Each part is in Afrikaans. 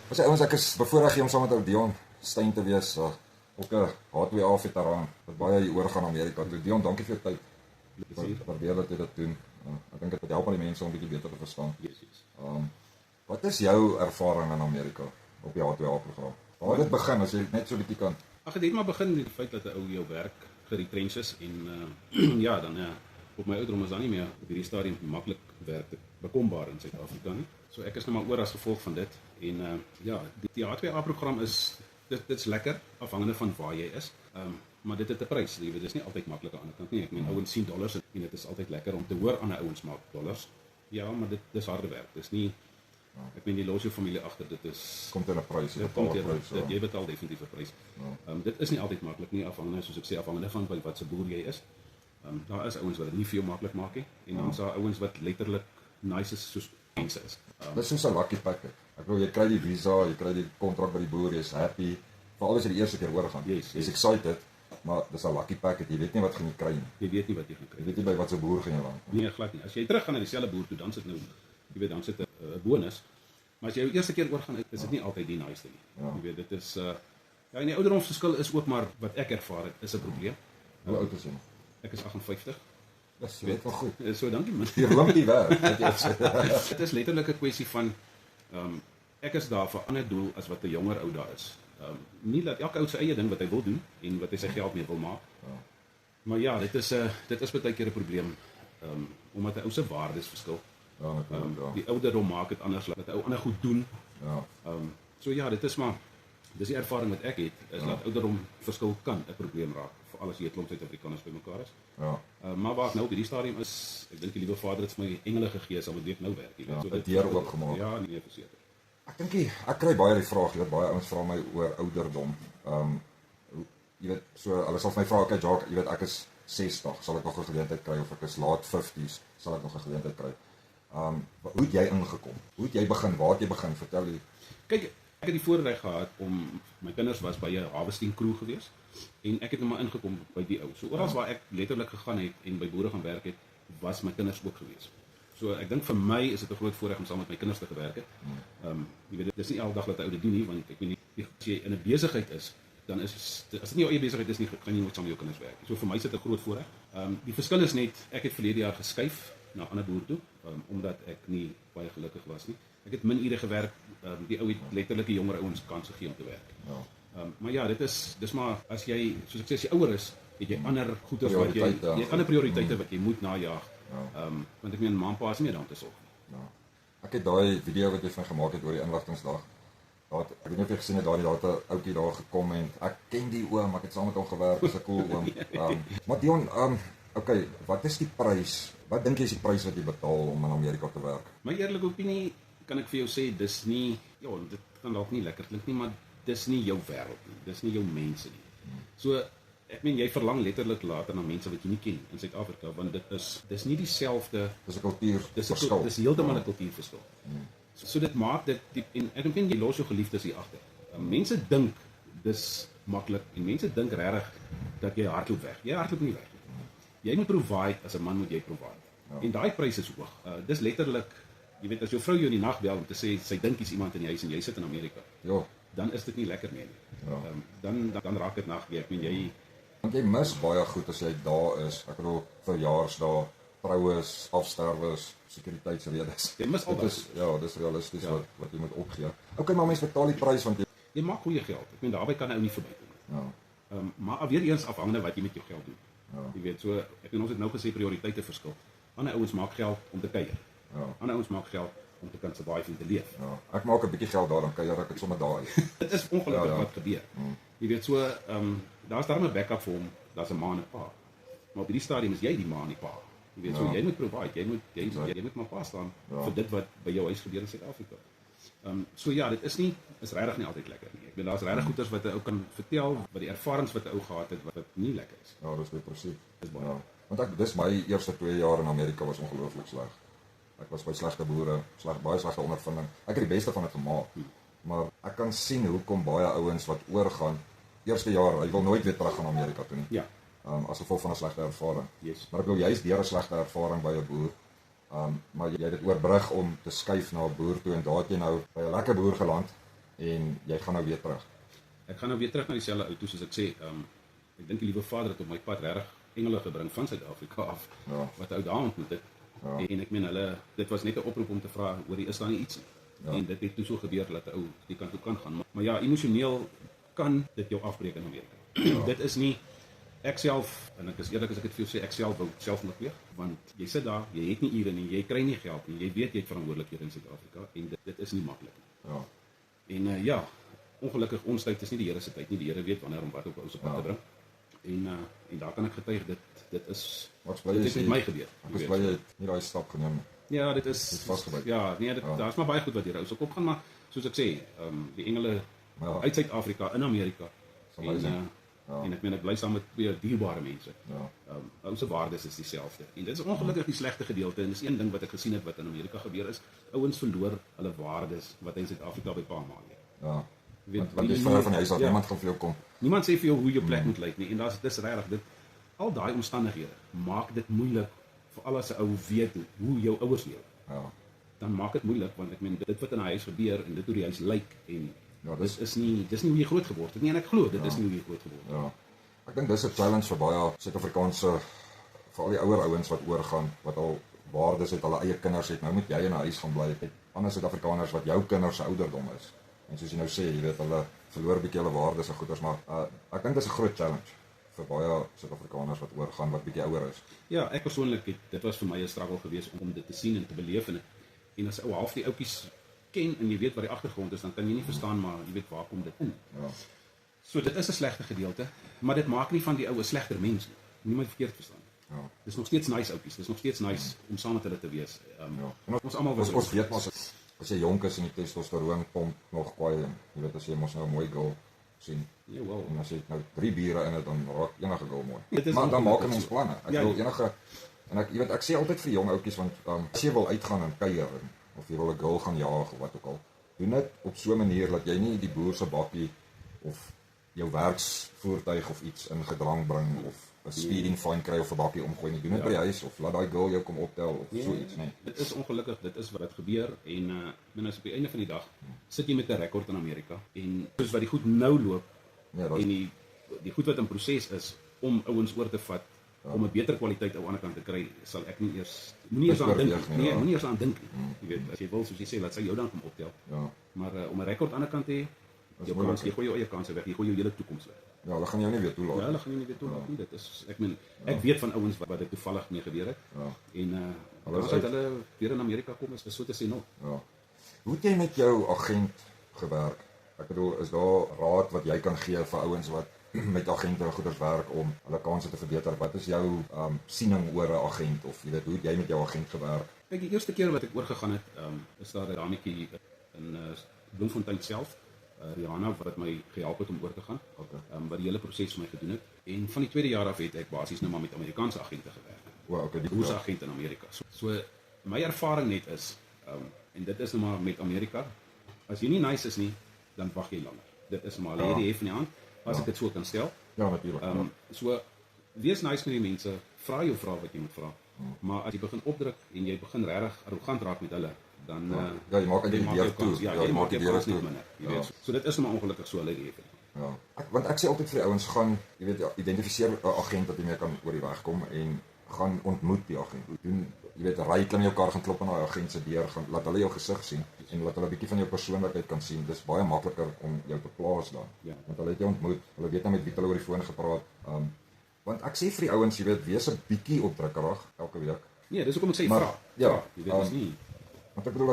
As ouens, ek is bevoorreg om saam met ou Dion Steyn te wees, ook 'n H2A veteraan wat baie hier oor gaan Amerika toe. Dion, dankie vir jou tyd. Waardeer dat jy dit doen. Ek dink dit help al die mense om bietjie beter te verstaan. Yes. Wat is jou ervaring in Amerika op die H2A program? Waar het dit begin as jy net so bietjie kan? Ag, dit het maar begin met die feit dat 'n ou jou werk geretrench is en ja, dan op my ouderdom is dan nie meer op hierdie stadium maklik werk bekombaar in Suid-Afrika nie. So ek is nou maar oor as gevolg van dit en ja, die H2A program is dit's lekker afhangende van waar jy is. Maar dit het 'n prys. Jy weet, dit is nie altyd maklik aan die ander kant nie. Ek meen ouens sien dollars en dit is altyd lekker om te hoor ander ouens maak dollars. Ja, maar dit dis harde werk. Dis nie ek meen jy los jou familie agter. Dit is Komt in 'n prys, dit kom jy betaal definitief 'n prys. Dit is nie altyd maklik nie afhangende soos ek sê afhangende van by wat se boer jy is. Daar is ouens wat dit nie vir jou maklik maak nie en dan is daar ouens wat letterlik nice is soos mense is. Dit is soos 'n lucky packet. Ek bedoel jy kry die visa, jy kry die kontrak by die boer, jy's happy. Veral as jy die eerste keer oorgaan. Jy's excited, maar dis 'n lucky packet. Jy weet nie wat gaan jy kry nie. Jy weet nie wat jy gaan kry. Jy weet nie by wat se boer gaan jy land. Nee, glad nie. As jy terug gaan na dieselfde boer toe, dan sit nou, jy weet, dan sit 'n bonus. Maar as jy jou eerste keer oorgaan, is dit nie altyd die nice nie. Jy weet, dit is ja, en die ouderdomsverskil is ook maar wat ek ervaar het, is 'n probleem. Hoe oud is jy nog? Ek is 58. Dis weet wel goed. So dankie man. Jy lang die werk, wat jy sê. Dit is letterlik 'n kwessie van ek is daar vir 'n ander doel as wat 'n jonger ou daar is. Nie dat elke ou sy eie ding wat hy wil doen en wat hy sy geld mee wil maak. Maar ja, dit is baie keer 'n probleem omdat 'n ou se waardes verskil. Ja, natuurlijk. Die ouderdom maak dit anders, dat 'n ou ander goed doen. Ja. So ja, dit is maar dis die ervaring wat ek het, is dat ouderdom verskil kan 'n probleem raak, veral as jy 'n klomp Suid-Afrikaners bymekaar is. Ja. Maar waar ek nou op hierdie stadium is, ek dink die liewe Vader het vir my engele gegee sal dit nou werk, jy weet. So dit deur oopgemaak. Ja, nee, verseker. Ek kry baie die vraag, jy weet baie ouens vra my oor ouderdom. Jy weet, so hulle sal vir my vra, okay, Jacques, jy weet ek is 60, sal ek nog 'n geleentheid kry of ek is laat 50s, sal ek nog 'n geleentheid kry. Hoe het jy ingekom? Hoe het jy begin? Waar het jy begin? Vertel jy. Kyk, ek het die voorreg gehad om my kinders was by 'n Harvesting crew gewees en ek het net maar ingekom by die ou. So oral waar ek letterlik gegaan het en by boere gaan werk het, was my kinders ook gewees. So ek dink vir my is dit 'n groot voorreg om saam met my kinders te gewerk het. Jy weet dit is nie elke dag dat 'n ou dit doen nie, want ek weet nie as jy in 'n besigheid is, dan as dit nie jou eie besigheid is nie, kan jy nooit saam met jou kinders werk. So vir my is dit 'n groot voorreg. Die verskil is net ek het verlede jaar geskuif na 'n ander boer toe, omdat ek nie baie gelukkig was nie. Ek het min ure gewerk, die ou het letterlik die jonger ouens kans gegee om te werk. Maar ja, dis maar as jy, soos ek sê, as jy ouer is, het jy ander goeders wat jy ander prioriteite wat jy moet najag. Want ek meen ma is nie meer daar om te sorg nie. Ek het daai video wat jy van gemaak het oor die inligtingsdag. Ek weet nie of jy gesien het daar 'n ouetjie daar gekom en ek ken die oom, ek het saam met hom gewerk, is 'n cool oom. Maar Dion, okay, wat is die prys? Wat dink jy is die prys wat jy betaal om in Amerika te werk? My eerlike opinie kan ek vir jou sê, dis nie, ja, dit kan dalk nie lekker klink nie, maar dis nie jou wêreld nie. Dis nie jou mense nie. So ek meen jy verlang letterlik later na mense wat jy nie ken in Suid-Afrika, want dis nie dieselfde. Dis 'n kultuurverskil. Dis heeltemal 'n kultuurverskil. So dit maak dit en ek dink jy los jou geliefdes hier agter. Mense dink dis maklik en mense dink regtig dat jy hardloop weg. Jy hardloop nie weg nie. Jy moet provide, as 'n man moet jy provide. En daai pryse is hoog. Dis letterlik, jy weet as jou vrou jou in die nag bel om te sê sy dink is iemand in die huis en jy sit in Amerika. Ja. Dan is dit nie lekker meer nie. Dan raak dit nag weer. Ek meen jy mis baie goed as jy daar is. Ek bedoel verjaarsdae, troues, afsterwes, sekuriteitsredes. Jy mis al dis realisties wat jy moet opgee. Okay, maar mense betaal die prys want jy maak goeie geld. Ek meen daarby kan 'n ou nie verbykom nie. Maar weer eens afhangende wat jy met jou geld doen. Jy weet, so ek en ons het nou gesê prioriteite verskil. Ander ouens maak geld om te kuier. Ander ouens maak geld om te kan survive en te leef. Ek maak 'n bietjie geld daar, dan kuier ek dit sommer daar uit. Dit is ongelukkig wat gebeur. Jy weet, so daar's daar 'n backup vir hom, daar's 'n ma en 'n pa. Maar op hierdie stadium is jy die ma en die pa. Jy weet, so jy moet provide, jy moet maar pas staan vir dit wat by jou huis gebeur in Suid-Afrika. So ja, dit is regtig nie altyd lekker nie. Ek bedoel daar's regtig goeters wat 'n ou kan vertel, wat die ervarings wat 'n ou gehad het wat nie lekker is. Ja, dis depressief. Dis baie. Want dis my eerste 2 jaar in Amerika was ongelooflik sleg. Ek was by slegte boere, baie slegte ondervinding. Ek het die beste van dit gemaak. Maar ek kan sien hoekom baie ouens wat oorgaan, eerste jaar, hy wil nooit weer terug gaan Amerika toe nie. Ja. As gevolg van 'n slegte ervaring. Yes. Maar ek wil juist deur 'n slegte ervaring by 'n boer, maar jy het dit oorbrug om te skuif na 'n boer toe en daar het jy nou by 'n lekker boer geland en jy gaan nou weer terug. Ek gaan nou weer terug na dieselfde ou toe soos ek sê, ek dink die liewe Vader het op my pad regtig engele gebring van Suid-Afrika af, Ja. wat ou daar ontmoet het. Ja. En ek meen dit was net 'n oproep om te vra, hoorie, is daar nie iets nie? Ja. En dit het toe so gebeur dat 'n ou die kant toe kan gaan. Maar ja, emosioneel kan dit jou afbreek in Amerika. Dit is nie ek self, en ek is eerlik as ek dit vir jou sê, ek self wou selfmoord pleeg, want jy sit daar, jy het nie ure nie, jy kry nie geld nie, jy weet jy het verantwoordelikhede in Suid-Afrika en dit is nie maklik nie. Ja. En ja, ongelukkig ons tyd is nie die Here se tyd nie. Die Here weet wanneer om wat op ons pad te bring. En daar kan ek getuig dit is Maar ek is bly dit jy het met sê- my gebeur. Ek jy is weet. bly jy het nie daai stap geneem nie. Ja, dit is vasgebyt. Ja, nee, daar's maar baie goed wat hier ou se kop gaan, maar soos ek sê, die engele Ja. uit Suid-Afrika in Amerika. amazing. En ek meen ek bly saam met twee dierbare mense. Ja. Ou se waardes is dieselfde. En dit is ongelukkig die slegte gedeelte en dis een ding wat ek gesien het wat in Amerika gebeur is. Ouens verloor hulle waardes wat in Suid-Afrika by pa maak. Ja. Weet, Want jy is vrou van die huis af, ja. niemand gaan vir jou kom. Niemand sê vir jou hoe jou plek moet lyk nie en dis regtig dit al daai omstandighede maak dit moeilik vir al as 'n ou weet hoe jou ouers lewe. Ja. Dan maak dit moeilik want ek meen dit wat in 'n huis gebeur en dit hoe die huis lyk en Ja, dis nie hoe jy groot geword het nie en ek glo dit is nie hoe jy groot geword het. Ja. Ek dink dis 'n challenge vir baie Suid-Afrikaanse vir al die ouer ouens wat oorgaan, wat al waardes het, hulle eie kinders het. Nou moet jy in 'n huis gaan bly. Jy het ander Suid-Afrikaners wat jou kinders se ouderdom is. En soos jy nou sê, jy weet hulle verloor 'n bietjie hulle waardes en goeders, maar ek dink dis 'n groot challenge vir baie Suid-Afrikaners wat oorgaan wat bietjie ouer is. Ja, ek persoonlik dit was vir my 'n struggle geweest om dit te sien en te beleef en as ou half die ouetjies ken en jy weet wat die agtergrond is, dan kan jy nie verstaan maar jy weet waar kom dit in. Ja. So dit is 'n slegte gedeelte, maar dit maak nie van die ou 'n slegter mens nie. Niemand verkeerd verstaan. Ja. Dis nog steeds nice ouetjies. Dis nog steeds nice om saam met hulle te wees. Ja. En Ons almal was ons weet mos as jy jonk is en die testosteroon pomp nog kwaai en jy weet as jy mos nou 'n mooi girl sien. Ja, wel. En as jy nou 3 biere in het dan raak enige girl mooi. Dit is Maar dan ongelukkig maak ons so. planne. Ek Ja, wil enige en ek jy weet ek sê altyd vir jong ouetjies want as jy wil uitgaan en kuier of jy wil 'n girl gaan jaag of wat ook al, doen dit op so 'n manier dat jy nie die boer se bakkie of jou werksvoertuig of iets in gedrang bring of 'n speeding fine kry of 'n bakkie omgooi nie. Doen dit by die huis of laat daai girl jou kom optel of so iets, nee. Dit is ongelukkig, dit is wat gebeur en men is op die einde van die dag sit jy met 'n rekord in Amerika en soos wat die goed nou loop Ja, dat en die goed wat in proses is om ouens oor te vat om 'n beter kwaliteit aan die ander kant te kry, sal ek moenie eers aan dink oorweeg nie, nie. ja. Moenie eers aan dink nie. Jy weet, as jy wil soos jy sê, laat sy jou dan kom optel. ja. Maar om 'n rekord aan die ander kant te hê, Dis jou moeilik, kans, jy gooi jou eie kanse weg, jy gooi jou hele toekoms weg. Ja, hulle gaan jou nie weer toelaat. Ja, hulle gaan jou nie weer toelaat nie. Dit is ek meen ek weet van ouens wat dit toevallig mee gebeur het. Ja. En Hulle is as hulle weer in Amerika kom is so te sê nog. Ja. Hoe het jy met jou agent gewerk? Ek bedoel, is daar raad wat jy kan gee vir ouens wat met agente en goeders werk om hulle kanse te verbeter? Wat is jou siening oor 'n agent of jy weet hoe het jy met jou agent gewerk? Kyk, die eerste keer wat ek oorgegaan het, is daar 'n dametjie in Bloemfontein self, Rihanna wat my gehelp het om oor te gaan. Okay. Wat die hele proses vir my gedoen het. En van die tweede jaar af het ek basies nou maar met Amerikaanse agente gewerk. O, okay, die Hoe's agent in Amerika. So my ervaring net is en dit is nou maar met Amerika. As jy nie nice is nie, dan wag jy langer. Dit is maar lê die hef in die hand as ek dit so kan stel. Ja, natuurlik. So wees nice met die mense, vra jou vrae wat jy moet vra. Maar as jy begin opdruk en jy begin regtig arrogant raak met hulle, dan Ja, jy maak eintlik die deur toe. Ja, Ja, jy jy maak maak die jou deur kans toe. net minder. Jy Ja. weet. So dit is nou maar ongelukkig so hulle die hef. Ja. Want ek sê altyd vir die ouens gaan, jy weet, identifiseer 'n agent wat jy mee kan oor die weg kom en gaan ontmoet die agent. Doen jy weet, ry klim jou kar gaan klop aan daai agent se deur, gaan laat hulle jou gesig sien en laat hulle 'n bietjie van jou persoonlikheid kan sien. Dis baie makliker om jou te plaas daar. Ja. Want hulle het jou ontmoet, hulle weet nou met wie hulle oor die foon gepraat. Want ek sê vir die ouens, jy weet, wees 'n bietjie opdrukkerig elke week. Nee, dis hoekom ek sê Maar, vra. ja, Vra. Jy weet dis nie. Want ek bedoel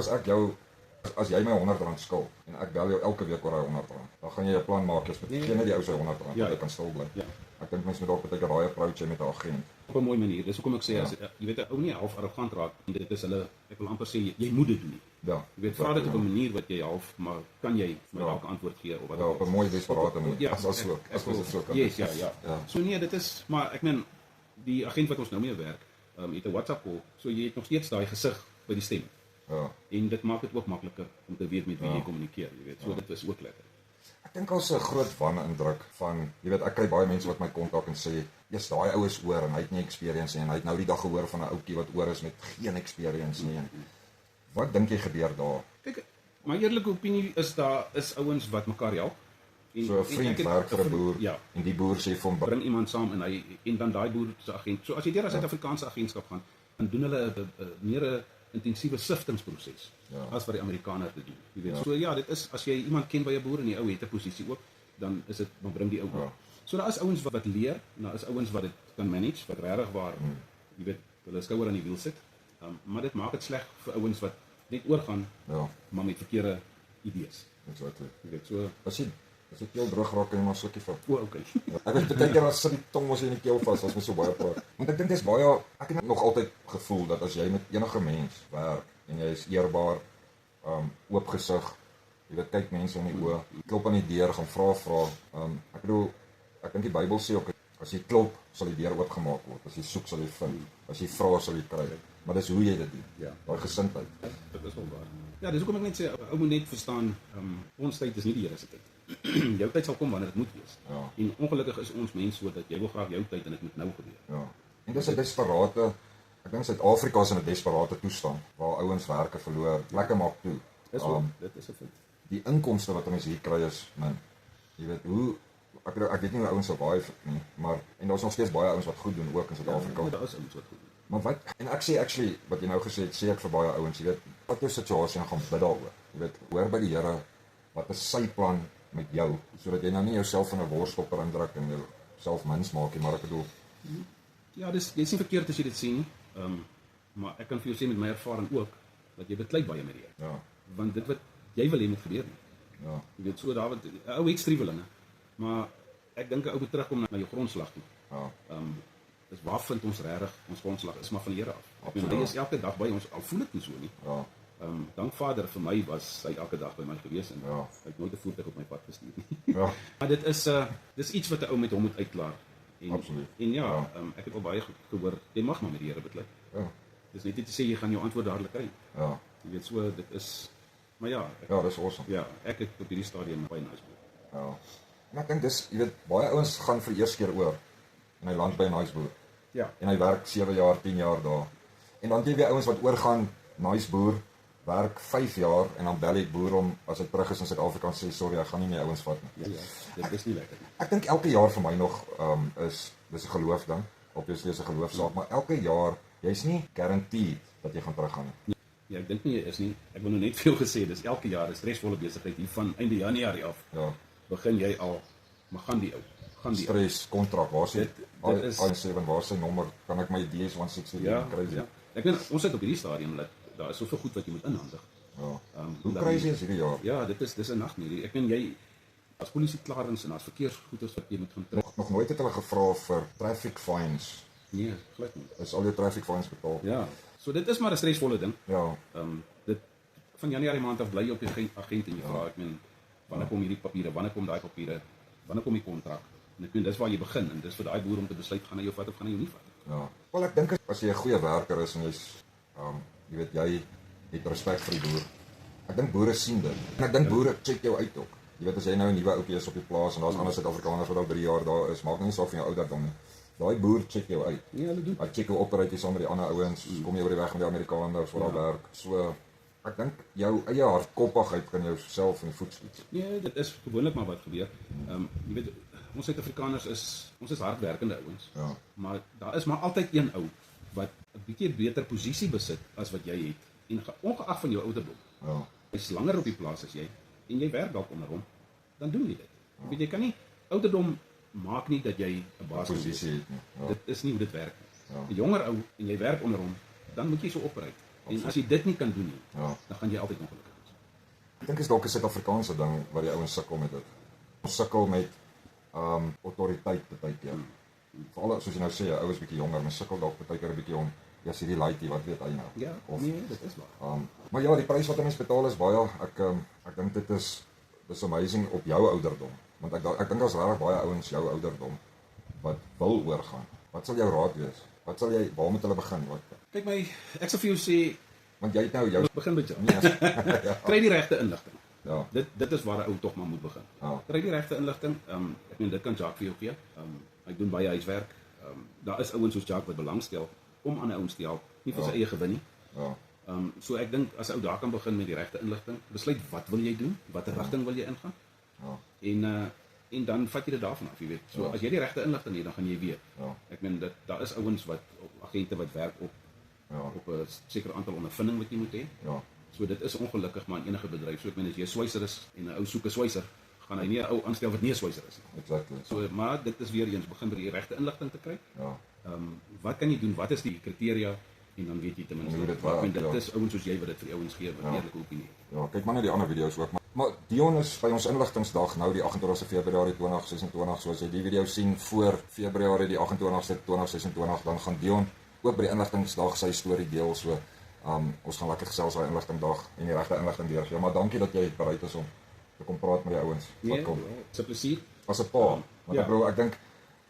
as jy my R100 skuld en ek bel jou elke week oor daai R100, dan gaan jy 'n plan maak jy's met gee net die ou se R100 Ja. dat jy kan stil bly. Ja. Ek dink mense moet dalk baie raai approach hê met 'n agent. Op 'n mooi manier. Dis hoekom ek sê as jy weet 'n ou nie half arrogant raak en dit is hulle ek wil amper sê jy moet dit doen nie. Ja. Jy weet vra dit op 'n manier wat jy half maar kan jy my Ja. dalk antwoord gee of wat Ja, op 'n mooi desperate manier. Ja, As so, as ons dit so kan. Yes, ja. Ja. So nee, dit is maar ek meen die agent wat ons nou mee werk, het 'n WhatsApp call, so jy het nog steeds daai gesig by die stem. Ja. En dit maak dit ook makliker om te weet met wie jy kommunikeer, jy weet. So dit is ook lekker. Ek dink ons 'n groot wanindruk van, jy weet, ek kry baie mense wat my kontak en sê, "Jy's daai ou is oor en hy het nie experience nie en hy het nou die dag gehoor van 'n ouetjie wat oor is met geen experience nie." En wat dink jy gebeur daar? Kyk, My eerlike opinie is daar is ouens wat mekaar help. So 'n vriend werk vir 'n boer ja, en die boer sê vir hom bring iemand saam en dan daai boer se agent. So as jy deur 'n Suid-Afrikaanse agentskap gaan, dan doen hulle 'n meer 'n intensiewe siftingsproses as wat die Amerikaners dit doen. Jy weet, so ja, dit is as jy iemand ken by 'n boer en die ou het 'n posisie ook, dan is dit dan bring die ou ook. So daar is ouens wat leer, daar is ouens wat dit kan manage, wat regtig waar jy weet, hulle skouer aan die wiel sit. Maar dit maak dit sleg vir ouens wat net oorgaan, maar met verkeerde idees. Exactly. Jy weet, so as ek keel droog raak, kan jy maar slukkie vat. O, okay. Ek het baie keer as sit die tong mos in die keel vas as mens so baie praat. Want ek dink dit is baie, ek het nog altyd gevoel dat as jy met enige mens werk en jy is eerbaar, oopgesig, jy weet, kyk mense in die oë, klop aan die deur, gaan vra. Ek bedoel, ek dink die Bybel sê ook, as jy klop, sal die deur oopgemaak word. As jy soek, sal jy vind. As jy vra, sal jy kry. Maar dis hoe jy dit doen. Daai gesindheid. Dit is wel waar. Ja, dis hoekom ek net sê, ou moet net verstaan, ons tyd is nie die Here se tyd. Jou tyd sal kom wanneer dit moet wees. En ongelukkig is ons mense so dat jy wil graag jou tyd en dit moet nou gebeur. En dis 'n desperate, ek dink Suid-Afrika is in 'n desperate toestand waar ouens werke verloor, plekke maak toe. Dit is 'n feit. Die inkomste wat ons hier kry is min. Jy weet hoe ek weet nie hoe ouens sou baie nie, maar en daar's nog steeds baie ouens wat goed doen ook in Suid-Afrika. Ja, daar is ouens wat goed doen. Maar wat en ek sê actually wat jy nou gesê het, sê ek vir baie ouens, jy weet, wat jou situasie en gaan bid daaroor. Jy weet, hoor by die Here wat is sy plan met jou, sodat jy nou nie jouself in 'n worstopper indruk en jouself mins maak nie, maar ek bedoel ja, dis jy's nie verkeerd as jy dit sien nie. Maar ek kan vir jou sê met my ervaring ook dat jy beklei baie met die Here. Want dit wat jy wil hê moet gebeur nie. Jy weet so daar wat ou het striwelinge. Maar ek dink 'n ou moet terugkom na jou grondslag toe. Dis waar vind ons regtig ons grondslag is maar van die Here af. Hy is elke dag by ons, al voel dit nie so nie. Dank Vader, vir my was hy elke dag by my gewees en hy het nooit 'n voertuig op my pad gestuur nie. Maar dit is iets wat 'n ou met hom moet uitklaar. Absoluut. En ek het al baie gehoor, jy mag maar met die Here beklei. Dis net nie te sê jy gaan jou antwoord dadelik kry. Jy weet so, dit is maar dis awesome. Ja, ek het op hierdie stadium baie nice boer. En ek dink dis, jy weet, baie ouens gaan vir die eerste keer oor en hy land by 'n nice boer. En hy werk 7 jaar, 10 jaar daar. En dan jy weer ouens wat oorgaan, nice boer, werk 5 jaar en dan bel die boer om as hy terug is in Suid-Afrika en sê sorry, ek gaan nie meer ouens vat nie. Dit is nie lekker nie. Ek dink elke jaar vir my nog dis 'n geloof ding. Obviously is 'n geloofsaak, maar elke jaar jy's nie guaranteed dat jy gaan teruggaan nie. Ja, ek dink nie jy is nie. Ek wil nou net veel gesê, dis elke jaar 'n stresvolle besigheid hier van einde Januarie af. Begin jy al, maar gaan die stres kontrak, waar sê I7, waar sy nommer, kan ek my DS160 kry? Ek weet ons sit op hierdie stadium dat daar is soveel goed wat jy moet inhandig. Hoe crazy is hierdie jaar? Ja, dis 'n nagmerrie. Ek meen jy as polisie klarings en as verkeersgoeders wat jy moet gaan terug. Nog nooit het hulle gevra vir traffic fines. Nee, glad nie. Is al jou traffic fines betaal? Ja. So dit is maar 'n stresvolle ding. Dit van Januarie maand af bly jy op die agent en jy vra, ek meen, wanneer kom hierdie papiere, wanneer kom daai papiere, wanneer kom die kontrak? En ek meen dis waar jy begin en dis vir daai boer om te besluit gaan hy jou vat of gaan hy jou nie vat. Wel ek dink as jy 'n goeie werker is en jy's jy weet jy het respek vir die boer. Ek dink boere sien dit. En ek dink boere check jou uit ook. Jy weet as jy nou 'n nuwe ouetjie is op die plaas en daar's ander Suid-Afrikaners wat al 3 jaar daar is, maak nie saak van jou ouderdom nie. Daai boer check jou uit. Nee, hulle doen. Hy check hoe operate jy saam met die ander ouens, kom jy oor die weg met die Amerikaners wat daar werk. So ek dink jou eie hardkoppigheid kan jou self in die voet skiet. Nee, dit is gewoonlik maar wat gebeur. Jy weet ons Suid-Afrikaners is hardwerkende ouens. Maar daar is maar altyd een ou wat 'n bietjie beter posisie besit as wat jy het en ongeag van jou ouderdom. Hy's langer op die plaas as jy en jy werk dalk onder hom, dan doen jy dit. Jy weet jy kan nie ouderdom maak nie dat jy 'n baas posisie het nie. Dit is nie hoe dit werk nie. 'n Jonger ou en jy werk onder hom, dan moet jy so oprei. En as jy dit nie kan doen nie, dan gaan jy altyd ongelukkig wees. Ek dink is dalk 'n Suid-Afrikaanse ding waar die ouens sukkel met dit. Ons sukkel met autoriteit baie keer. Veral soos jy nou sê, ouens bietjie jonger, maar sukkel dalk baie keer 'n bietjie om sy die laaitie, wat weet hy nou. Ja, nee, dit is waar. Maar ja, die prys wat 'n mens betaal is baie. Ek dink dit is amazing op jou ouderdom. Want ek dink daar's regtig baie ouens jou ouderdom wat wil oorgaan. Wat sal jou raad wees? Waar moet hulle begin? Kyk my, ek sal vir jou sê, want jy het nou jou begin met jou. Kry die regte inligting. Dit is waar 'n ou tog maar moet begin. Kry die regte inligting. Ek meen dit kan Jacques vir jou gee. Hy doen baie huiswerk. Daar is ouens soos Jacques wat belangstel om ander ouens te help, nie vir sy eie gewin nie. So ek dink as 'n ou daar kan begin met die regte inligting, besluit wat wil jy doen, watter rigting wil jy ingaan Ja. en dan vat jy dit daarvan af, jy weet. So as jy die regte inligting het, dan gaan jy weet. Ja. Ek meen dat daar is ouens wat agente wat werk op Ja. op 'n sekere aantal ondervinding wat jy moet hê. Ja. So dit is ongelukkig maar in enige bedryf. So ek meen as jy 'n swyser is en 'n ou soek 'n swyser, gaan hy nie 'n ou aanstel wat nie 'n swyser is nie. Exactly. So maar dit is weer eens begin by die regte inligting te kry. Ja. Wat kan jy doen? Wat is die kriteria? En dan weet jy ten minste. Hoe dit Maar ek werk, meen, dit ja. is ouens soos jy wat dit vir die ouens gee wat eerlike opinie het. Ja, kyk maar na die ander video's ook. Maar Dion is by ons inligtingsdag nou die 28ste Februarie 2026. So as jy die video sien voor Februarie die 28ste 2026, dan gaan Dion ook by die inligtingsdag sy storie deel. So ons gaan lekker gesels daai inligtingdag en die regte inligting deur. Ja, maar dankie dat jy bereid is om te kom praat met die ouens. Nee, Wat kom? dit is 'n plesier. As 'n pa, want ja. Bro, ek dink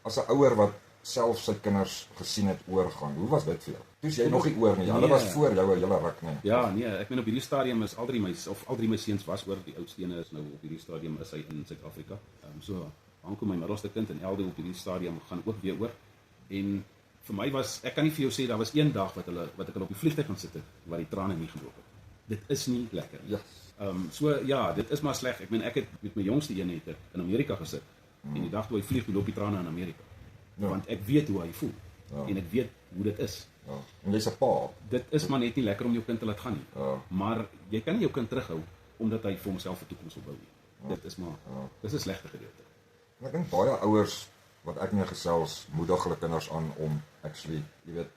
as 'n ouer wat self sy kinders gesien het oorgaan, hoe was dit vir jou? Toe's jy nog nie oor nie. Hulle Nee. was voor jou 'n hele ruk, nee. Ja, nee, ek meen op hierdie stadium is al drie my seuns was oor, die oudste een is nou op hierdie stadium is hy in Suid-Afrika. So Hanko my middelste kind en Elde op hierdie stadium gaan ook weer oor. En vir my was ek kan nie vir jou sê daar was een dag wat ek op die vliegtuig gaan sit het waar die trane nie geloop het. Dit is nie lekker nie. Ja. So ja, dit is maar sleg. Ek meen ek het met my jongste een het in Amerika gesit. En die dag toe hy vlieg, loop die trane in Amerika. Ja. Want ek weet hoe hy voel. Ja. En ek weet hoe dit is. Ja. En jy's 'n pa. Dit is maar net nie lekker om jou kind te laat gaan nie. Ja. Maar jy kan nie jou kind terughou omdat hy vir homself 'n toekoms wil bou nie. Dit is maar dis 'n slegte gedeelte. En ek dink baie ouers wat ek mee gesels, moedig hulle kinders aan om actually, jy weet,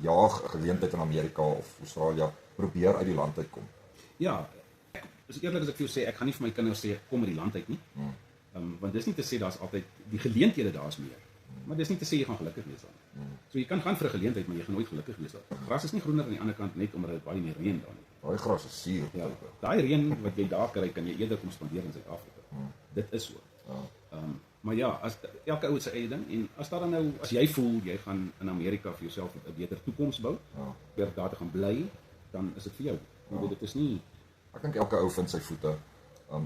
jaag 'n geleentheid in Amerika of Australië, probeer uit die land uitkom. Ja, ek is eerlik as ek vir jou sê, ek gaan nie vir my kinders sê kom uit die land uit nie. Want dis nie te sê daar's altyd die geleenthede daar's meer. Maar dis nie te sê jy gaan gelukkig wees daar nie. So jy kan gaan vir 'n geleentheid, maar jy gaan nooit gelukkig wees daar. Gras is nie groener aan die ander kant net omdat dit baie meer reën daar nie. Daai gras is suur. Ja, daai reën wat jy daar kry, kan jy eerder kom spandeer in Suid-Afrika. Dit is so. Maar ja, as elke ou het sy eie ding en as daar dan nou as jy voel jy gaan in Amerika vir jouself 'n beter toekoms bou, weer daar te gaan bly, dan is dit vir jou. Jy weet dit is nie Ek dink elke ou vind sy voete.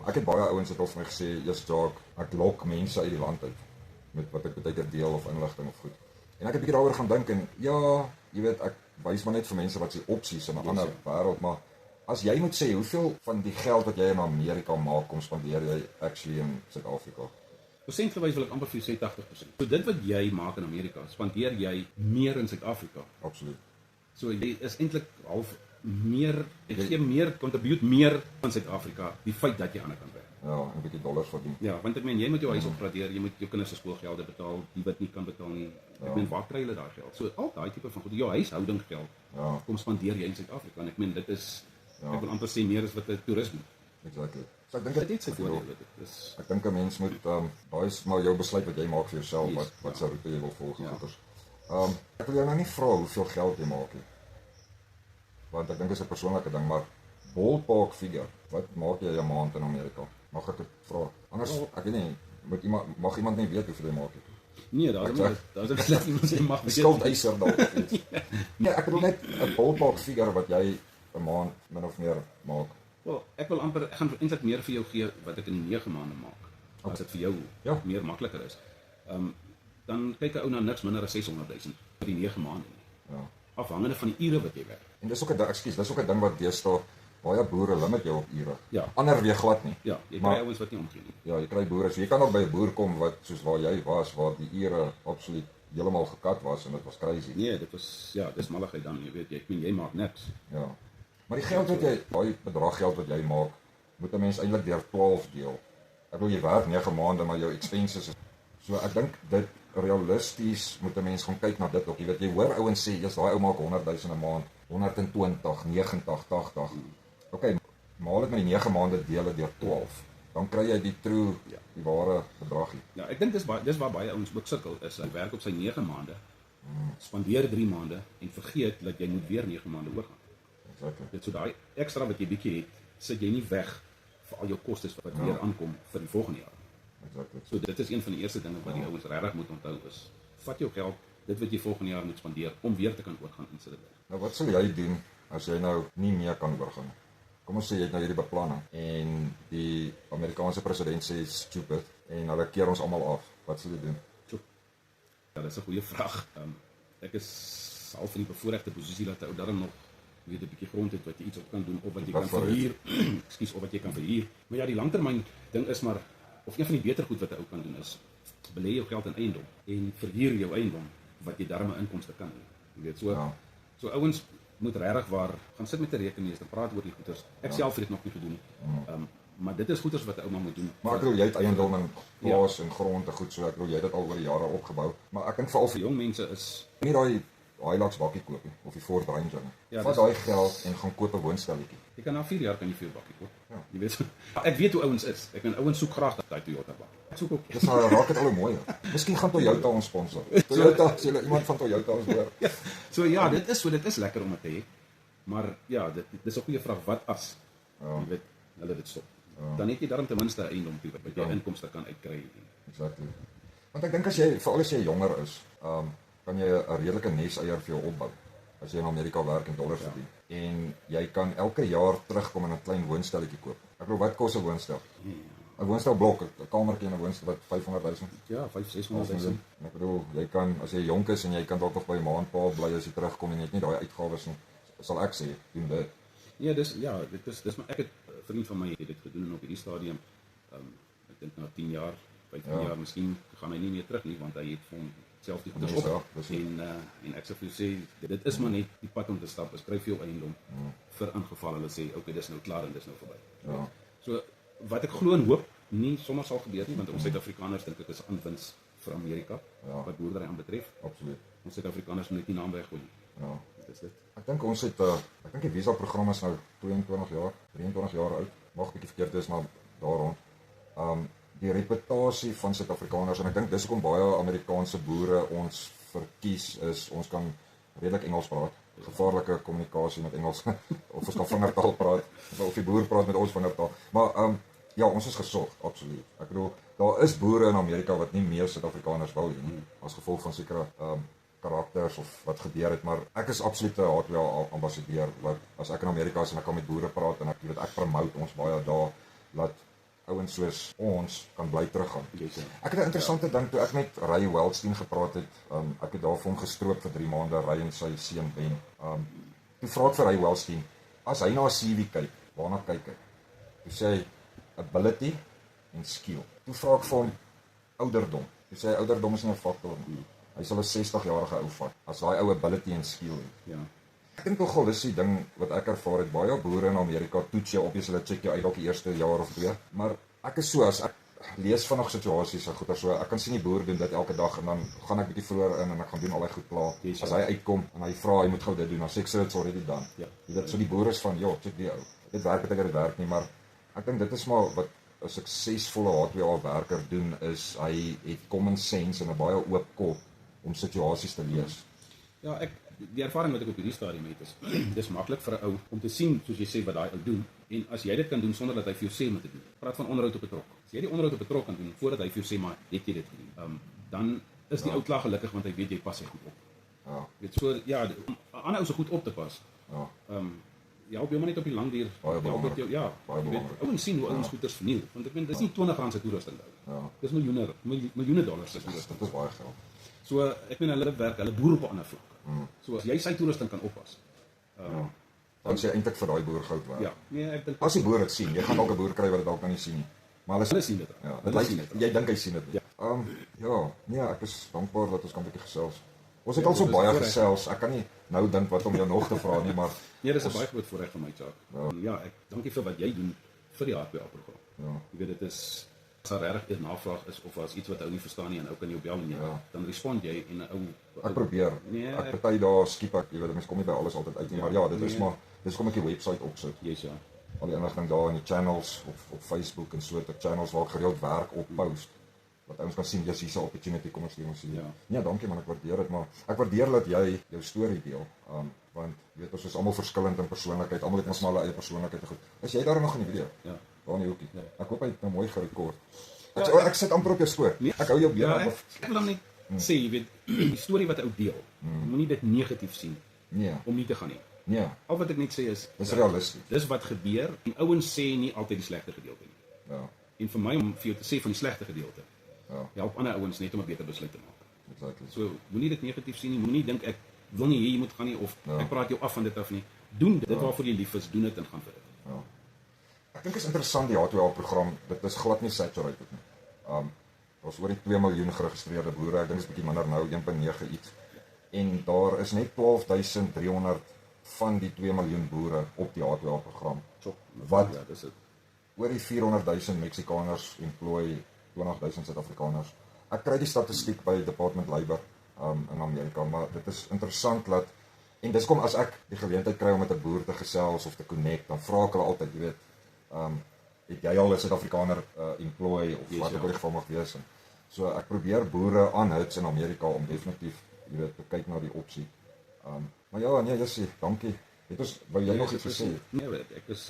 Ek het baie ouens het al vir my gesê, "Jy's Jacques, ek lok mense uit die land uit met wat ek baie keer deel of inligting of goed." En ek het 'n bietjie daaroor gaan dink en ja, jy weet, ek wys maar net vir mense wat se opsies in 'n ander wêreld, maar as jy moet sê hoeveel van die geld wat jy in Amerika maak, kom spandeer jy actually in Suid-Afrika? persentgewys wil ek amper vir jou sê 80%. So dit wat jy maak in Amerika, spandeer jy meer in Suid-Afrika. Absoluut. So jy is eintlik half meer, jy gee meer, contribute meer van Suid-Afrika, die feit dat jy aan die kant werk. Ja, 'n bietjie dollars verdien. Ja, want ek meen jy moet jou huis opgradeer, jy moet jou kinders se skoolgelde betaal, die wat nie kan betaal nie. Ek meen waar kry hulle daai geld? So al daai tipe van goed, jou huishouding geld. Kom spandeer jy in Suid-Afrika en ek meen dit is ek wil amper sê meer as wat 'n toerist doen. Exactly. So ek dink Dit het sy voordele. Dit is Ek dink 'n mens moet daai is maar jou besluit wat jy maak vir jouself, wat se roete jy wil volg. Ek wil jou nou nie vra hoeveel geld jy maak nie. Want ek dink dit is 'n persoonlike ding, maar ballpark figure, wat maak jy 'n maand in Amerika? Mag ek dit vra? Anders, ek weet nie, mag iemand nie weet hoeveel jy maak nie. nee, daar's 'n besluit iemand sê mag weet. Skuldeiser dalk of iets. Nee, ek bedoel net 'n ballpark figure wat jy 'n maand min of meer maak. Wel, ek gaan eintlik meer vir jou gee wat ek in die 9 maande maak. As dit vir jou meer makliker is. Dan kyk 'n ou na niks minder as 600,000 vir die 9 maande nie. Ja. Afhangende van die ure wat jy werk. En dis ook 'n ding, ekskuus, dis ook 'n ding wat deesdae baie boere limit jou op ure. Ja. Ander weer glad nie. Ja, jy Maar- kry ouens wat nie omgee nie. Ja, jy kry boere. So jy kan ook by 'n boer kom wat soos waar jy was, waar die ure absoluut heeltemal gekat was en dit was crazy. Nee, dit was dis malligheid dan, jy weet, ek meen jy maak niks. Ja. Maar die geld wat jy, daai bedrag geld wat jy maak, moet 'n mens eintlik deur 12 deel. Ek bedoel jy werk 9 maande, maar jou expenses is so ek dink dit realisties moet 'n mens gaan kyk na dit ook. Jy weet jy hoor ouens sê, "Jy's daai ou maak 100,000 'n maand, 120, 90, 80." Okay, maal dit met die 9 maande deel dit deur 12. Dan kry jy die true, die ware bedragie. Ja, ek dink dis waar baie ouens ook sukkel is. Hy werk op sy 9 maande. Spandeer 3 maande en vergeet dat jy moet weer 9 maande oorgaan. Exactly. Dit so daai ekstra wat jy bietjie het, sit jy nie weg vir al jou kostes wat weer aankom vir die volgende jaar. Exactly. So dit is een van die eerste dinge wat die ouens regtig moet onthou is. Vat jou geld, dit wat jy volgende jaar moet spandeer om weer te kan oorgaan in Suid-Afrika. Nou wat sal jy doen as jy nou nie meer kan oorgaan nie? Kom ons sê jy het nou hierdie beplanning en die Amerikaanse president sê stupid en hulle keer ons almal af. Wat sal jy doen? Ja, dis 'n goeie vraag. Ek is half in die bevoordeelde posisie dat ou daarom nog jy weet 'n bietjie grond het wat jy iets op kan doen of wat jy Wat kan vir verhuur. Ekskuus, of wat jy kan verhuur. Maar ja, die langtermyn ding is maar of een van die beter goed wat 'n ou kan doen is belê jou geld in eiendom en verhuur jou eiendom wat jy darm 'n inkomste kan hê. Jy weet so Ja. so ouens moet regtig waar gaan sit met 'n rekenmeester, praat oor die goeders. Ek self het dit nog nie gedoen nie. Maar dit is goeders wat 'n ouma moet doen. Maar ek bedoel jy het eiendom en plaas en grond en goed so ek bedoel jy het dit al oor die jare opgebou. Maar ek dink veral Vir vir jong mense is nie daai Hilux bakkie koop nie of die Ford Ranger nie. Ja, Vat dis- daai geld en gaan koop 'n woonstelletjie. jy kan na 4 jaar kan jy vir jou bakkie koop. Ja. Jy weet. Ek weet hoe ouens is. Ek en ouens soek graag daai Toyota bakkie. Ek soek ook. Dis raak dit al hoe mooier. Miskien gaan Toyota ons sponsor. Toyota, as jy iemand van Toyota ons hoor. So ja, dit is lekker om dit te hê. Maar ja, dis 'n goeie vraag wat as jy weet hulle dit stop. Dan het jy darm ten minste 'n eiendom toe wat jy inkomste kan uitkry. Exactly. Want ek dink as jy veral as jy jonger is, kan jy 'n redelike neseier vir jou opbou as jy in Amerika werk en dollars verdien. En jy kan elke jaar terugkom en 'n klein woonstelletjie koop. Ek bedoel wat kos 'n woonstel? 'n Woonstelblok, 'n kamertjie en 'n woonstel wat 500 000. Ja, 500-600 En ek bedoel, jy kan as jy jonk is en jy kan dalk nog by 'n maandpa bly as jy terugkom en jy het nie daai uitgawes nie, sal ek sê, doen dit. Ja, dis maar ek het 'n vriend van my het dit gedoen en op hierdie stadium ek dink na 10 jaar, 15 jaar miskien gaan hy nie meer terug nie want hy het vir hom self die goeders op. En ek sou vir jou sê dit is maar net die pad om te stap. Skryf vir jou eiendom vir ingeval hulle sê okay, dis nou klaar en dis nou verby. Ja. So wat ek glo en hoop nie sommer sal gebeur nie want ons Suid-Afrikaners dink ek is aanwins vir Amerika wat boerdery aanbetref. Absoluut. Ons Suid-Afrikaners moet net nie naam weggooi nie. Ja. Dit is dit. Ek dink ons het ek dink die visa program is nou 22 jaar, 23 jaar oud. Mag bietjie verkeerd wees maar daar rond. Die reputasie van Suid-Afrikaners en ek dink dis hoekom baie Amerikaanse boere ons verkies is ons kan redelik Engels praat. Gevaarlike kommunikasie met Engels of ons kan vingertaal praat of die boer praat met ons vingertaal. Maar ja, ons is gesorg, absoluut. Ek bedoel daar is boere in Amerika wat nie meer Suid-Afrikaners wil hê nie as gevolg van sekere karakters of wat gebeur het, maar ek is absoluut 'n Hardware ambassadeur wat as ek in Amerika is en ek kan met boere praat en ek weet ek promote ons baie daar dat ouens soos ons kan bly teruggaan. Ek het 'n interessante ding toe ek met Ray Wellstein gepraat het. Ek het daar vir hom gestroop vir 3 maande, Ray en sy seun Ben. Toe vra ek vir Ray Wellstein, as hy na 'n CV kyk, waarna kyk hy? Toe sê hy ability en skill. Toe vra ek vir hom ouderdom. Toe sê hy ouderdom is nie 'n faktor nie. Hy sal 'n 60-jarige ou vat as daai ou ability en skill het. Ja. Ek dink nogal dis die ding wat ek ervaar het. Baie boere in Amerika toets jou op, jy hulle check jou uit dalk die eerste jaar of 2, maar ek is so as ek lees van nog situasies en goeie so ek kan sien die boer doen dit elke dag en dan gaan ek bietjie vroeër in en ek gaan doen al daai goed klaar. As hy uitkom en hy vra hy moet gou dit doen, dan sê ek so it's already done. Ja. Jy weet so die boere is van ja, check die ou. Dit werk baie dit werk nie, maar ek dink dit is maar wat 'n suksesvolle Hardware werker doen is hy het common sense en 'n baie oop kop om situasies te lees. Ja, die ervaring wat ek op hierdie stadium het is dis maklik vir 'n ou om te sien soos jy sê wat daai ou doen en as jy dit kan doen sonder dat hy vir jou sê om te doen. Praat van onderhoud op 'n trok. As jy die onderhoud op 'n trok kan doen voordat hy vir jou sê maar het jy dit gedoen. Dan is die ou klaar gelukkig want hy weet jy pas hy goed op. Ja. Weet so ja, om 'n ander ou se goed op te pas. Ja. Jy help jou maar net op die lang duur. Baie belangrik. Ja, Baie jy weet, belangrik. ouens sien hoe ouens goeders verniel want ek meen dis nie R20 se toerusting nou. Ja. Dis miljoene dollars se toerusting. Dit is baie geld. So ek meen hulle werk, hulle boer op 'n ander vlak. So as jy sy toerusting kan oppas. Dan sê eintlik vir daai boer goud werd. Ja, nee, ek dink As die boer dit sien, jy gaan dalk 'n boer kry wat dit dalk nie sien nie. Maar hulle sien dit. ja, dit Hulle lyk sien dit. jy dink hy sien dit. Ja. Ja, nee, ek is dankbaar dat ons kan 'n bietjie gesels. Ons het Ja, al so dit is baie voorreg. gesels. Ek kan nie nou dink wat om jou nog te vra nie, maar Nee, dis 'n baie groot voorreg vir my, Jacques. Ja, ek dankie vir wat jy doen vir die Hardware-program. ja. Jy weet dit is as daar regtig 'n navraag is of as iets wat ou nie verstaan nie en ou kan jou bel en Ja. dan respond jy en 'n ou Ek probeer. Nee, Ek party daar skiep ek, jy weet, mense kom nie by alles altyd uit nie, Ja, maar ja, dit is nee. maar dis kom ek die webwerf opsit. Jy's ja. Al die inligting daar in die channels op Facebook en so, ter channels waar ek gereeld werk op post. Wat ouens kan sien, dis hier's 'n opportunity, kom ons doen ons hier. Ja. Nee, dankie man, ek waardeer dit, maar ek waardeer dat jy jou storie deel. Want jy weet ons is almal verskillend in persoonlikheid, almal het ons maar hulle eie persoonlikheid te goed. Is jy daar nog in die video? Ja. Daar in die hoekie. Ja. Ek hoop hy het nou mooi gerekord. Ja, Ek sit amper op jou skoot. Nee. Ek hou jou been Ja, op. ek wil dan net sê, jy weet, die storie wat 'n ou deel. Moenie dit negatief sien Nee, om nie te gaan nie. nee, Al wat ek net sê is dis realisties. dis wat gebeur en ouens sê nie altyd die slegte gedeelte nie. Ja, En vir my om vir jou te sê van die slegte gedeelte, ja, help ander ouens net om 'n beter besluit te maak. exactly. So moenie dit negatief sien nie, moenie dink ek wil nie hier moet gaan nie of Ja. ek praat jou af van dit af nie. Doen dit waarvoor jy lief is, doen dit en gaan vir dit. Ja. Ek dink is interessant die H2A program, dit is glad nie saturated nie. Daar's oor die 2 miljoen geregistreerde boere, ek dink dit is bietjie minder nou, 1.9 iets. En daar is net 12.300 van die 2 miljoen boere op die H2A program. Wat Ja, dis dit. oor die 400.000 Meksikaners employ 20.000 Suid-Afrikaners. Ek kry die statistiek by Department Labor in Amerika, maar dit is interessant dat en dis kom as ek die geleentheid kry om met 'n boer te gesels of te connect, dan vra ek hulle altyd, jy weet, het jy al 'n Suid-Afrikaner employ of wat ook al die geval mag wees. So ek probeer boere aanhits in Amerika om definitief, jy weet, te kyk na die opsie. Maar ja, nee, Jessie, dankie. Het ons wou jy nog iets gesê? Nee, weet ek is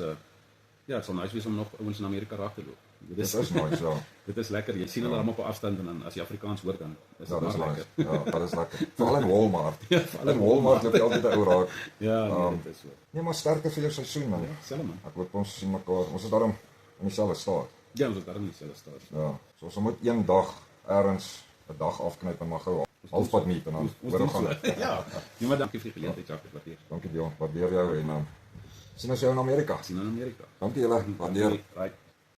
ja, dit sal nice wees om nog ouens in Amerika raak te loop. Dit is nice, ja. Dit is lekker. Jy sien hulle almal op afstand en dan as jy Afrikaans hoor dan is dit maar lekker. Nice. Ja, dat is lekker. Veral in Walmart. Ja, in Walmart loop jy altyd 'n ou raak. Ja, nee, dit is so. Nee, maar sterkte vir jou seisoen man. Ja, selfs man. Ek hoop ons sien mekaar. Ons is daarom in dieselfde staat. Ja, ons het daar nie selfs staat. Ja. So ons moet een dag ergens 'n dag afknyp en maar gou halfpad meet en dan Ons hoor doen ons gaan. so. Ja. Nee, maar dankie vir die geleentheid, Jacques, wat jy. Dankie Dion, waardeer jou en sien ons jou in Amerika. Sien in Amerika. Dankie julle, waardeer. Right.